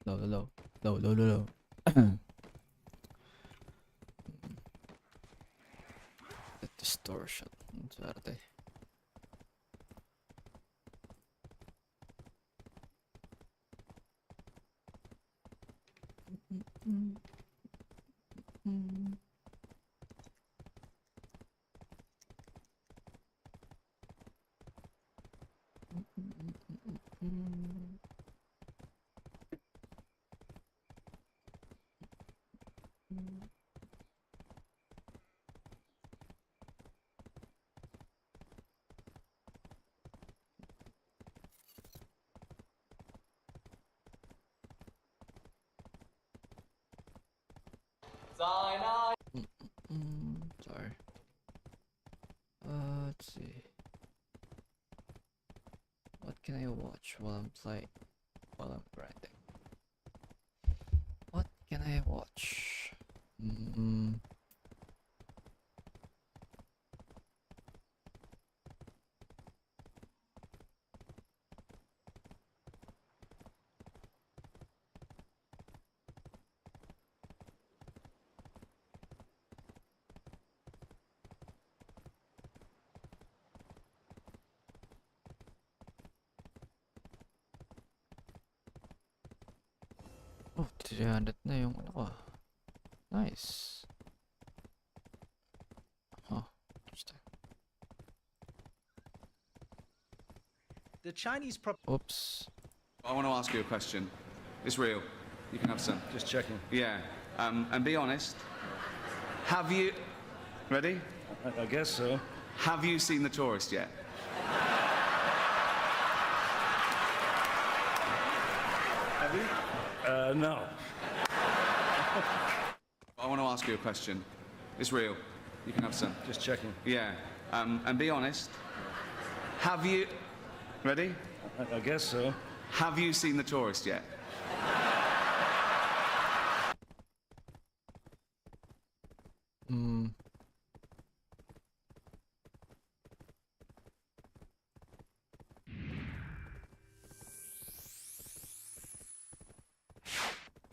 low, low, low, low, low, low. The distortion. Swerte. Sorry. Let's see. What can I watch while I'm playing? While I'm grinding? What can I watch? Oh, 300 na yung ano ko. Nice. Huh. Interesting. The Chinese Oops. I want to ask you a question. It's real. You can have some. Just checking. Yeah. And be honest. Have you... Ready? I guess so. Have you seen The Tourist yet? Have you? No. I want to ask you a question. It's real. You can have some. Just checking. Yeah. And be honest. Have you... Ready? I guess so. Have you seen The Tourist yet?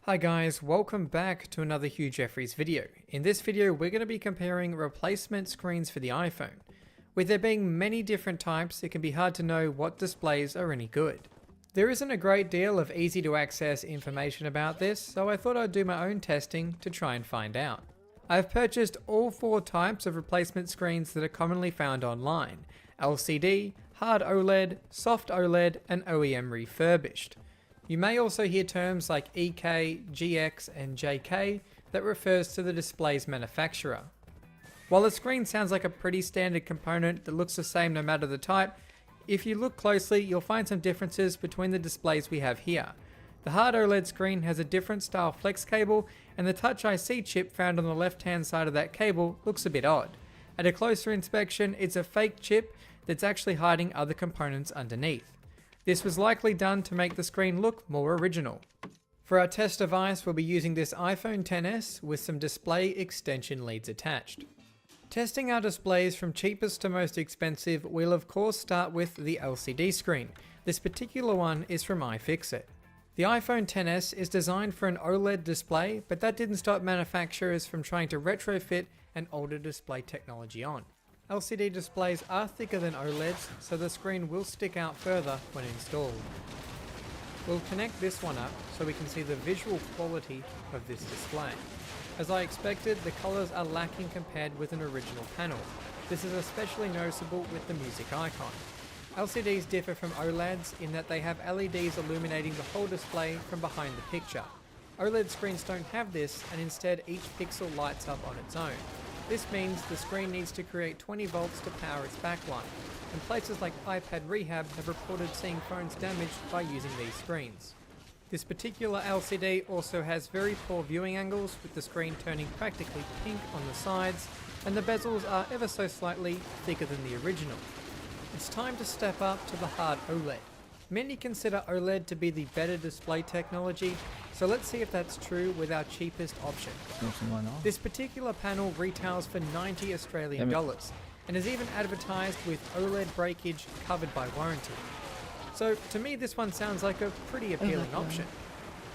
Hi guys, welcome back to another Hugh Jeffries video. In this video we're going to be comparing replacement screens for the iPhone. With there being many different types, it can be hard to know what displays are any good. There isn't a great deal of easy to access information about this, so I thought I'd do my own testing to try and find out. I've purchased all four types of replacement screens that are commonly found online: LCD, hard OLED, soft OLED, and OEM refurbished. You may also hear terms like EK, GX, and JK that refers to the display's manufacturer. While the screen sounds like a pretty standard component that looks the same no matter the type, if you look closely you'll find some differences between the displays we have here. The hard OLED screen has a different style flex cable, and the Touch IC chip found on the left hand side of that cable looks a bit odd. At a closer inspection, it's a fake chip that's actually hiding other components underneath. This was likely done to make the screen look more original. For our test device, we'll be using this iPhone XS with some display extension leads attached. Testing our displays from cheapest to most expensive, we'll of course start with the LCD screen. This particular one is from iFixit. The iPhone XS is designed for an OLED display, but that didn't stop manufacturers from trying to retrofit an older display technology on. LCD displays are thicker than OLEDs, so the screen will stick out further when installed. We'll connect this one up so we can see the visual quality of this display. As I expected, the colours are lacking compared with an original panel. This is especially noticeable with the music icon. LCDs differ from OLEDs in that they have LEDs illuminating the whole display from behind the picture. OLED screens don't have this, and instead each pixel lights up on its own. This means the screen needs to create 20 volts to power its backlight, and places like iPad Rehab have reported seeing phones damaged by using these screens. This particular LCD also has very poor viewing angles, with the screen turning practically pink on the sides, and the bezels are ever so slightly thicker than the original. It's time to step up to the hard OLED. Many consider OLED to be the better display technology, so let's see if that's true with our cheapest option. This particular panel retails for $90 Australian and is even advertised with OLED breakage covered by warranty. So to me this one sounds like a pretty appealing option.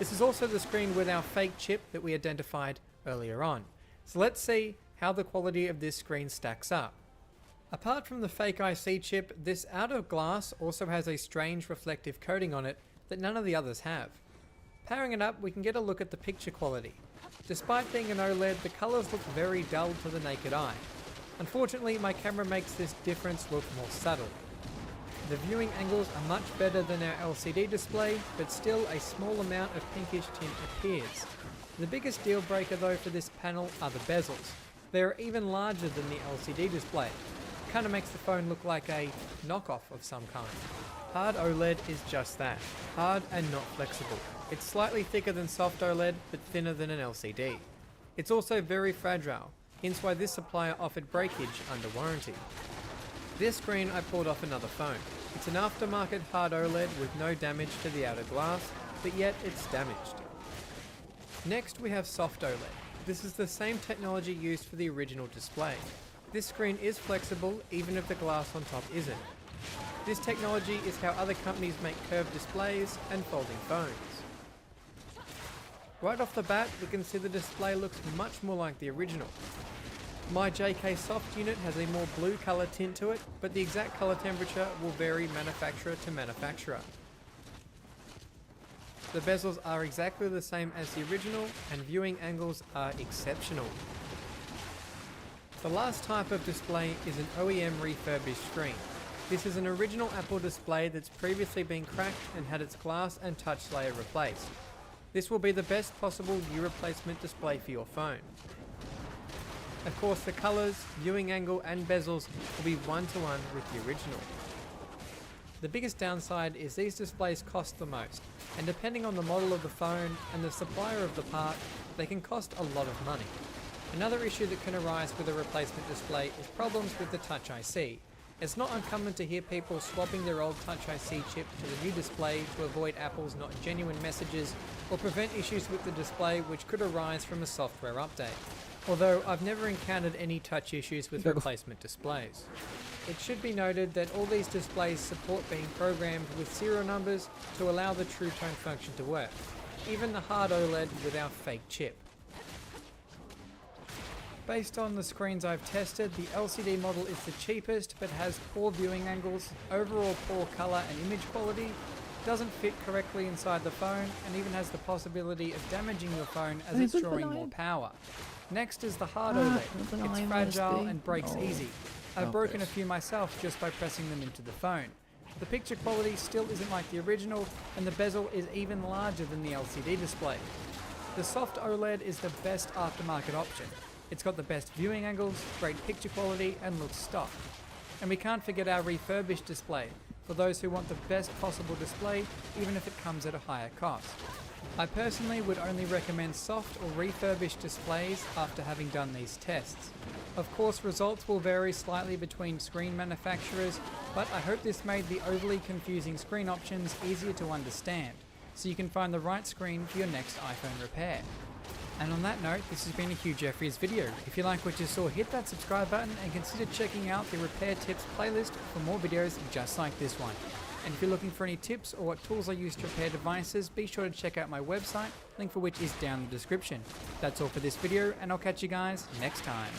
This is also the screen with our fake chip that we identified earlier on. So let's see how the quality of this screen stacks up. Apart from the fake IC chip, this outer glass also has a strange reflective coating on it that none of the others have. Powering it up, we can get a look at the picture quality. Despite being an OLED, the colours look very dull to the naked eye. Unfortunately, my camera makes this difference look more subtle. The viewing angles are much better than our LCD display, but still a small amount of pinkish tint appears. The biggest deal breaker though for this panel are the bezels. They are even larger than the LCD display. Kinda makes the phone look like a knockoff of some kind. Hard OLED is just that, hard and not flexible. It's slightly thicker than soft OLED, but thinner than an LCD. It's also very fragile, hence why this supplier offered breakage under warranty. This screen I pulled off another phone. It's an aftermarket hard OLED with no damage to the outer glass, but yet it's damaged. Next we have soft OLED. This is the same technology used for the original display. This screen is flexible even if the glass on top isn't. This technology is how other companies make curved displays and folding phones. Right off the bat, we can see the display looks much more like the original. My JK Soft unit has a more blue colour tint to it, but the exact colour temperature will vary manufacturer to manufacturer. The bezels are exactly the same as the original, and viewing angles are exceptional. The last type of display is an OEM refurbished screen. This is an original Apple display that's previously been cracked and had its glass and touch layer replaced. This will be the best possible new replacement display for your phone. Of course, the colours, viewing angle and bezels will be one-to-one with the original. The biggest downside is these displays cost the most, and depending on the model of the phone and the supplier of the part, they can cost a lot of money. Another issue that can arise with a replacement display is problems with the Touch IC. It's not uncommon to hear people swapping their old Touch IC chip to the new display to avoid Apple's not genuine messages or prevent issues with the display which could arise from a software update. Although I've never encountered any touch issues with replacement displays. It should be noted that all these displays support being programmed with serial numbers to allow the True Tone function to work, even the hard OLED with our fake chip. Based on the screens I've tested, the LCD model is the cheapest but has poor viewing angles, overall poor colour and image quality, doesn't fit correctly inside the phone, and even has the possibility of damaging your phone as it's drawing more power. Next is the hard OLED. It's fragile and breaks easy. I've broken a few myself just by pressing them into the phone. The picture quality still isn't like the original, and the bezel is even larger than the LCD display. The soft OLED is the best aftermarket option. It's got the best viewing angles, great picture quality, and looks stock. And we can't forget our refurbished display, for those who want the best possible display, even if it comes at a higher cost. I personally would only recommend soft or refurbished displays after having done these tests. Of course, results will vary slightly between screen manufacturers, but I hope this made the overly confusing screen options easier to understand, so you can find the right screen for your next iPhone repair. And on that note, this has been a Hugh Jeffries video. If you like what you saw, hit that subscribe button and consider checking out the repair tips playlist for more videos just like this one. And if you're looking for any tips or what tools I use to repair devices, be sure to check out my website, link for which is down in the description. That's all for this video, and I'll catch you guys next time.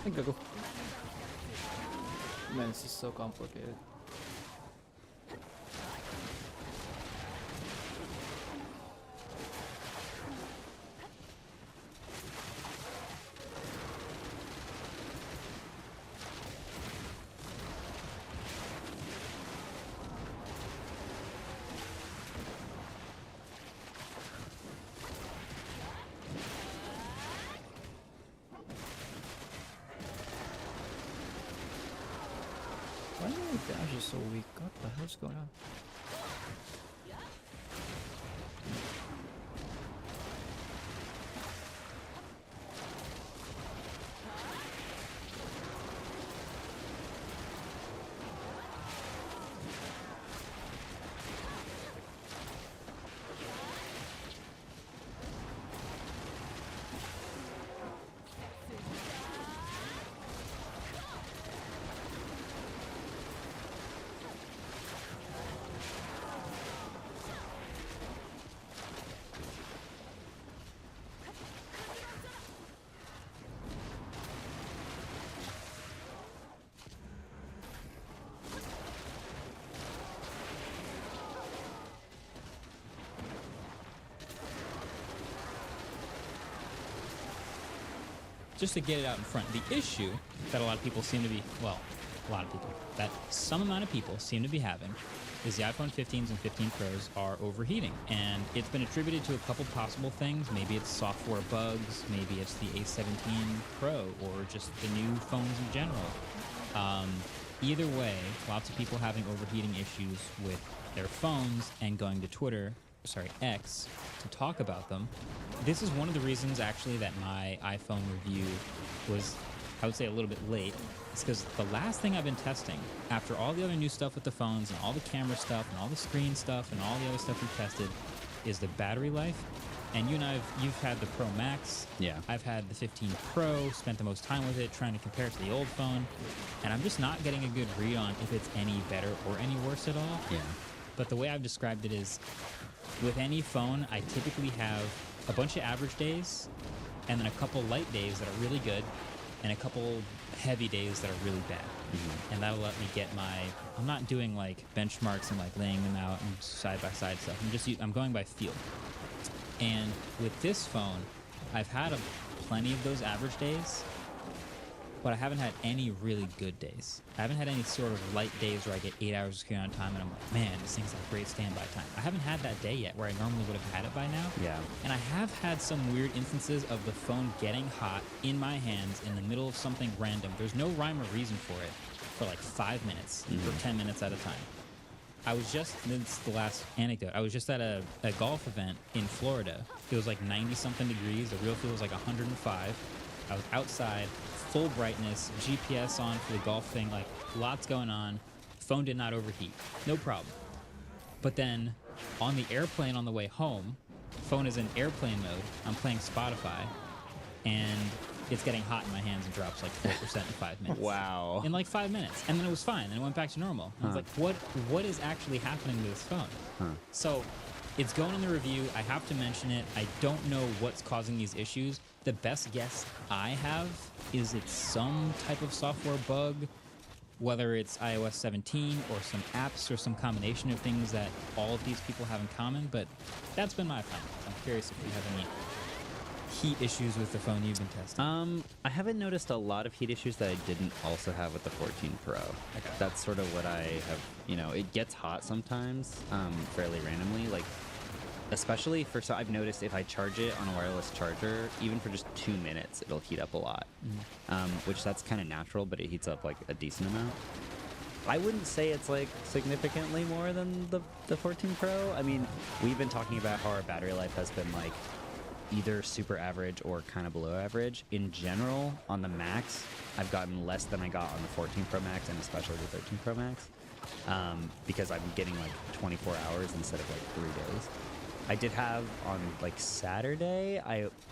Ay, gago. Man, this is so complicated. Why are my dashes so weak? What the hell's going on? Just to get it out in front, the issue that a lot of people seem to be, well, a lot of people, that some amount of people seem to be having is the iPhone 15s and 15 Pros are overheating. And it's been attributed to a couple possible things. Maybe it's software bugs, maybe it's the A17 Pro, or just the new phones in general. Either way, lots of people having overheating issues with their phones and going to Twitter, sorry, X, to talk about them. This is one of the reasons actually that my iPhone review was, I would say, a little bit late. It's because the last thing I've been testing, after all the other new stuff with the phones and all the camera stuff and all the screen stuff and all the other stuff we've tested, is the battery life. And you and I, you've had the Pro Max. Yeah. I've had the 15 Pro, spent the most time with it, trying to compare it to the old phone. And I'm just not getting a good read on if it's any better or any worse at all. Yeah. But the way I've described it is, with any phone, I typically have a bunch of average days, and then a couple light days that are really good, and a couple heavy days that are really bad. Mm-hmm. And that'll let me get my, I'm not doing like benchmarks and like laying them out and side by side stuff. I'm going by feel. And with this phone, I've had plenty of those average days, but I haven't had any really good days. I haven't had any sort of light days where I get 8 hours of screen on time and I'm like, man, this thing's like great standby time. I haven't had that day yet where I normally would have had it by now. Yeah. And I have had some weird instances of the phone getting hot in my hands in the middle of something random. There's no rhyme or reason for it for like 5 minutes or 10 minutes at a time. I was just, this is the last anecdote, I was just at a golf event in Florida. It was like 90-something degrees. The real feel was like 105. I was outside, full brightness, GPS on for the golf thing, like lots going on. Phone did not overheat, no problem. But then on the airplane on the way home, phone is in airplane mode. I'm playing Spotify, and it's getting hot in my hands and drops like 4% in 5 minutes. Wow. In like 5 minutes. And then it was fine, and it went back to normal. I was like, what is actually happening to this phone? So it's going in the review. I have to mention it. I don't know what's causing these issues. The best guess I have is it's some type of software bug, whether it's iOS 17 or some apps or some combination of things that all of these people have in common. But that's been my findings. I'm curious if you have any heat issues with the phone you've been testing. I haven't noticed a lot of heat issues that I didn't also have with the 14 Pro. Okay. That's sort of what I have, it gets hot sometimes, fairly randomly, like, especially so I've noticed if I charge it on a wireless charger, even for just 2 minutes, it'll heat up a lot, which that's kind of natural, but it heats up like a decent amount. I wouldn't say it's like significantly more than the 14 Pro. I mean, we've been talking about how our battery life has been like either super average or kind of below average. In general, on the Max, I've gotten less than I got on the 14 Pro Max and especially the 13 Pro Max, because I'm getting like 24 hours instead of like 3 days. I did have on like Saturday,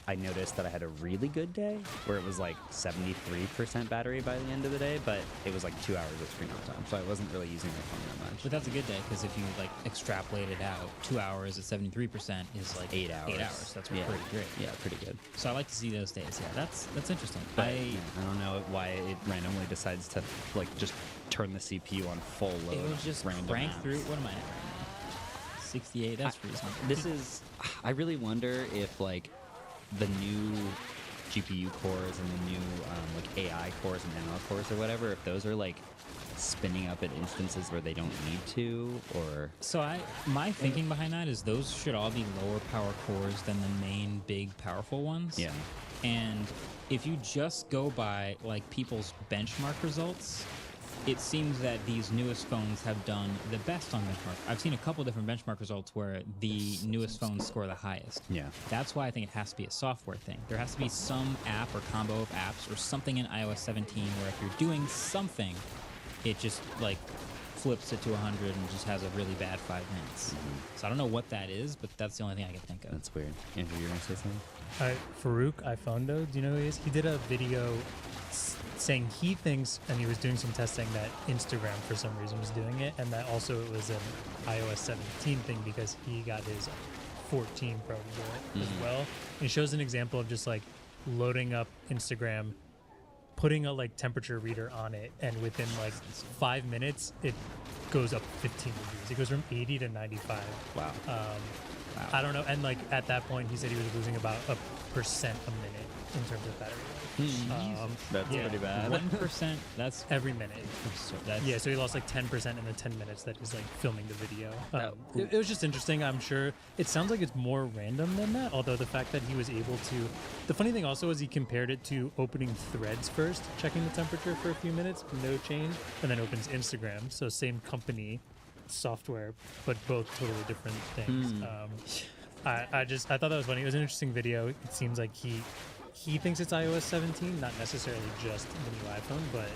I noticed that I had a really good day where it was like 73% battery by the end of the day, but it was like 2 hours of screen on time, so I wasn't really using my phone that much. But that's a good day because if you like extrapolate it out, 2 hours at 73% is like 8 hours. 8 hours. That's Yeah. pretty great. Yeah, pretty good. So I like to see those days. Yeah, that's interesting. But I don't know why it randomly decides to like just turn the CPU on full load. it will on just random crank apps. through. What am I at right now? 68. That's reasonable. This is. I really wonder if like the new GPU cores and the new like AI cores and ML cores or whatever, if those are like spinning up at instances where they don't need to, or So my thinking behind that is those should all be lower power cores than the main big powerful ones. yeah. And if you just go by like people's benchmark results, it seems that these newest phones have done the best on benchmark. I've seen a couple different benchmark results where the newest phones score the highest. Yeah. That's why I think it has to be a software thing. There has to be some app or combo of apps or something in iOS 17 where if you're doing something, it just like flips it to 100 and just has a really bad 5 minutes. So I don't know what that is, but that's the only thing I can think of. That's weird. Andrew, you're gonna say something? Farouk iPhondo, do you know who he is? He did a video saying he thinks, and he was doing some testing, that Instagram for some reason was doing it, and that also it was an iOS 17 thing because he got his 14 Pro to do it as well. And he shows an example of just like loading up Instagram, putting a like temperature reader on it, and within like 5 minutes it goes up 15 degrees. It goes from 80 to 95. Wow. I don't know. And like at that point, he said he was losing about 1% a minute in terms of battery life. That's yeah. pretty bad. 1%, that's Every minute. that's Yeah, so he lost like 10% in the 10 minutes that he's like filming the video. It was just interesting. I'm sure it sounds like it's more random than that. Although the fact that he was able to, the funny thing also is he compared it to opening Threads first, checking the temperature for a few minutes, no change, and then opens Instagram. So same company, software, but both totally different things. I thought that was funny. It was an interesting video. It seems like he thinks it's iOS 17, not necessarily just the new iPhone, but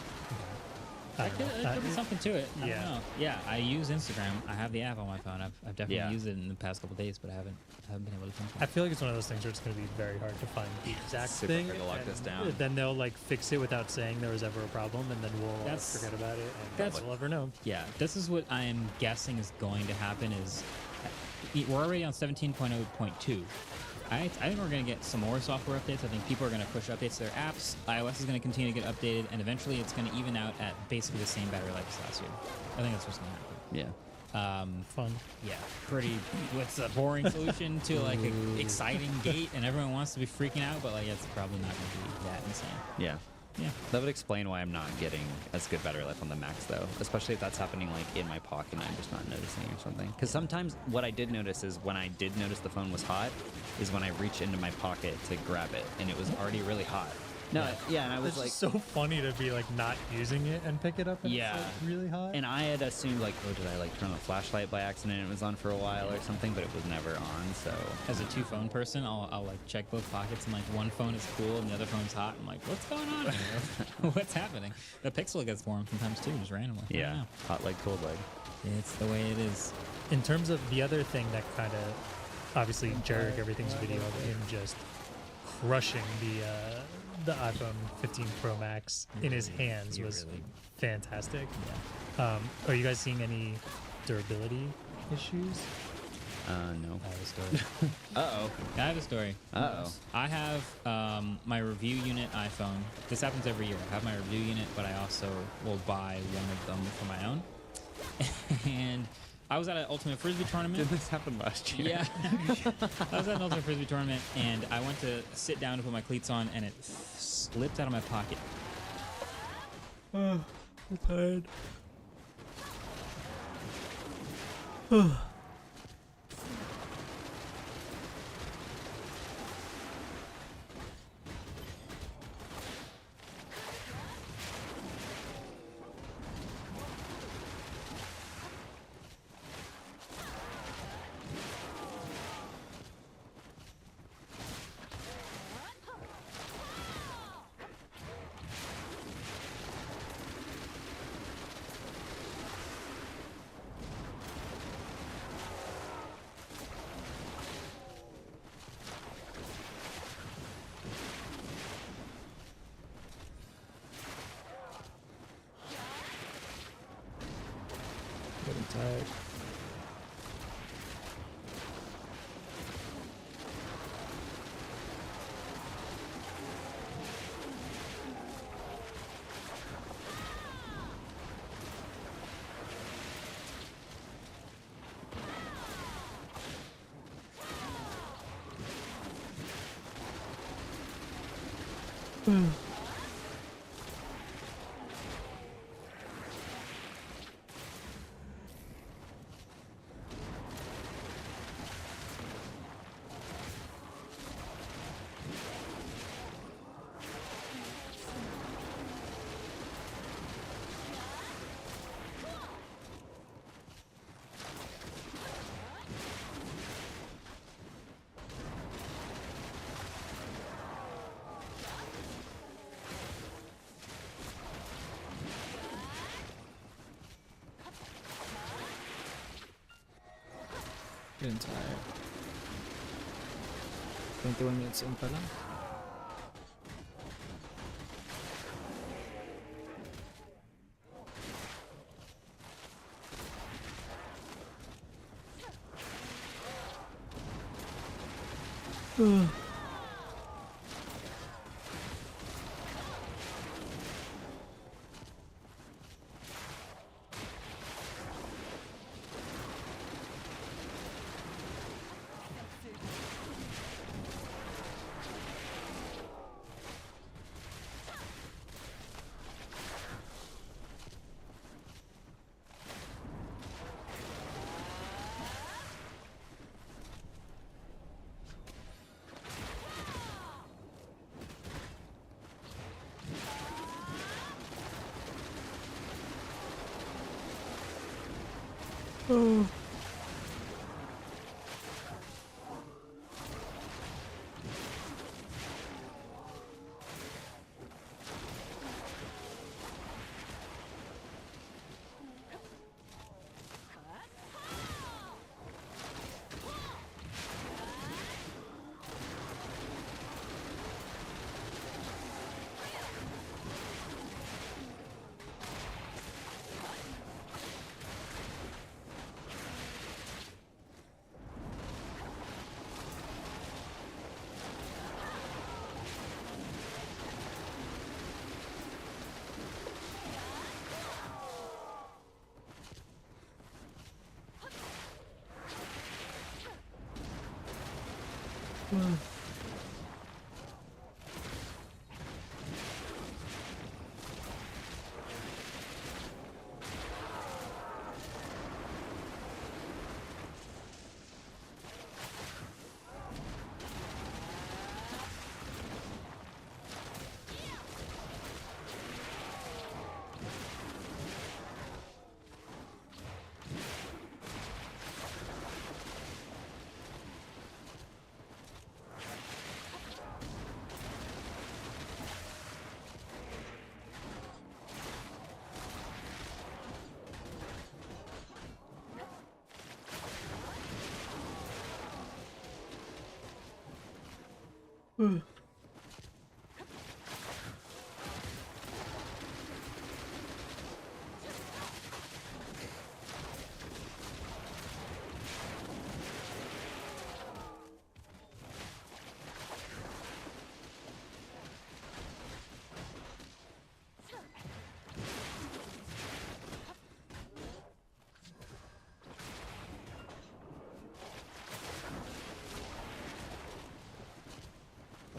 I don't know. There could be something to it. I yeah. don't know. Yeah, I use Instagram. I have the app on my phone. I've definitely Yeah. used it in the past couple days, but I haven't been able to pinpoint. I feel like it's one of those things where it's going to be very hard to find the exact Super thing. hard to lock and this down. Then they'll like fix it without saying there was ever a problem, and then we'll forget about it, and that's- we'll ever know. Yeah, this is what I am guessing is going to happen is we're already on 17.0.2. I think we're going to get some more software updates. I think people are going to push updates to their apps. iOS is going to continue to get updated, and eventually it's going to even out at basically the same battery life as last year. I think that's what's going to happen. Yeah. Fun. Yeah, pretty. What's a boring solution to like an exciting gate, and everyone wants to be freaking out, but like it's probably not going to be that insane. Yeah. Yeah. That would explain why I'm not getting as good battery life on the Max, though. Especially if that's happening like in my pocket and I'm just not noticing or something. Because sometimes what I did notice is when I did notice the phone was hot, is when I reach into my pocket to grab it, and it was already really hot. No, yeah, and I was It's like, just so funny to be like not using it and pick it up and Yeah. it's like really hot. and I had assumed like, oh, did I like turn on the flashlight by accident? It was on for a while or something, but it was never on. So As a two-phone person, I'll like check both pockets, and like one phone is cool and the other phone's hot. I'm like, what's going on here? What's happening? The Pixel gets warm sometimes too, just randomly. I don't yeah, know. hot leg, cold leg. It's the way it is. In terms of the other thing that kind of, obviously, Jarek Everything's video of him just crushing the iPhone 15 Pro Max in his hands was fantastic. Are you guys seeing any durability issues? No. I have a story. Uh-oh. I have a story. Uh-oh. I have my review unit iPhone. This happens every year. I have my review unit, but I also will buy one of them for my own. And I was at an Ultimate Frisbee tournament. Did this happen last year? Yeah. I was at an Ultimate Frisbee tournament, and I went to sit down to put my cleats on, and it slipped out of my pocket. I'm tired. Getting tired. 21 minutes in pa lang.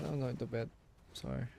I'm going to bed. Sorry.